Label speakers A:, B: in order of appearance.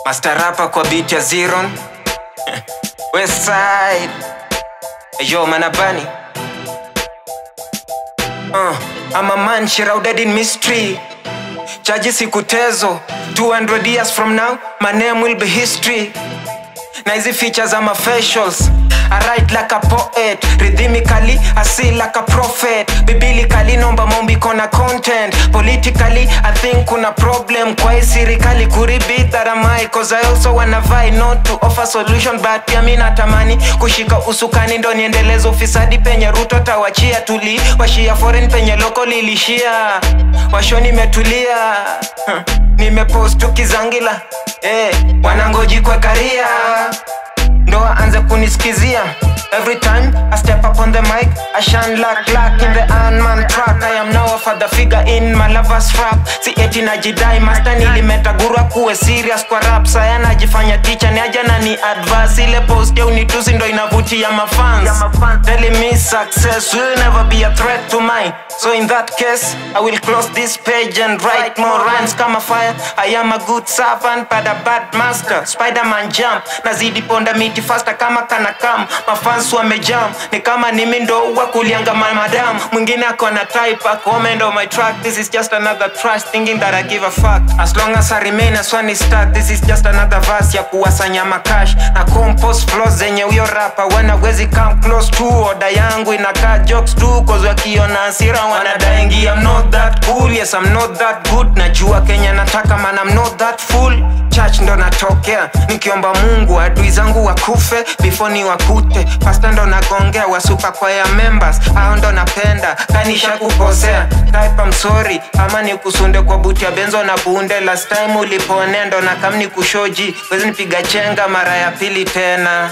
A: Master rapper kwa beat ya Zeron. West side. Yo Manabani. I'm a man shrouded in mystery. Charge sikutezo. 200 years from now, my name will be history. Na hizi features are my facials. I write like a poet, rhythmically I see like a prophet. Biblically nomba mombi kona content. Politically I think kuna problem. Kwa sirikali kuribit that am I, cause I also wanna vie not to offer solution, but pia mina tamani kushika usukani ndo niendeleza ufisadi penye Ruto tawachia tuli. Washia foreign penye local ilishia. Washoni metulia. Nimepost tukizangila. Wanangoji kwa karia ndo anze kunisikizia. Every time I step up on the mic, I shine like in the Iron Man track. I am now a father figure in my lover's rap. Si eti najidai master nilimeta guru kuwe serious kwa rap. Saya najifanya teacher ni aja na ni advice. Ile post ya unitusi ndo inavutia mafans. Telling me success will never be a threat to mine. So in that case, I will close this page and write more rhymes kama fire. I am a good servant but a bad master. Spider-Man jump, nazidi ponda miti faster kama kanakam. Mafans wamejam, ni kama nimi ndo uwa kulianga madam. Mwingine akona type, comment on my track. This is just another trash thinking that I give a fuck. As long as I remain as one is stuck, this is just another verse ya kuwasanya makash. Na compost flows zenye uyo rapper wanawezi come close to. Oda yangu inakaa jokes too, cause wakiona hasira wanadaingi. I'm not that cool, yes I'm not that good. Najua Kenya nataka man I'm not that fool. Church ndo natokea, nikiomba Mungu adui zangu wakufe before ni wakute. Pastor ndo nagongea, wasupa kwa ya members hao ndo napenda, kanisha kukosea. Type I'm sorry, ama ni kusunde kwa buti ya benzo na bunde. Last time ulipone ndo na kam ni kushoji, wezi nipiga chenga mara ya pili tena.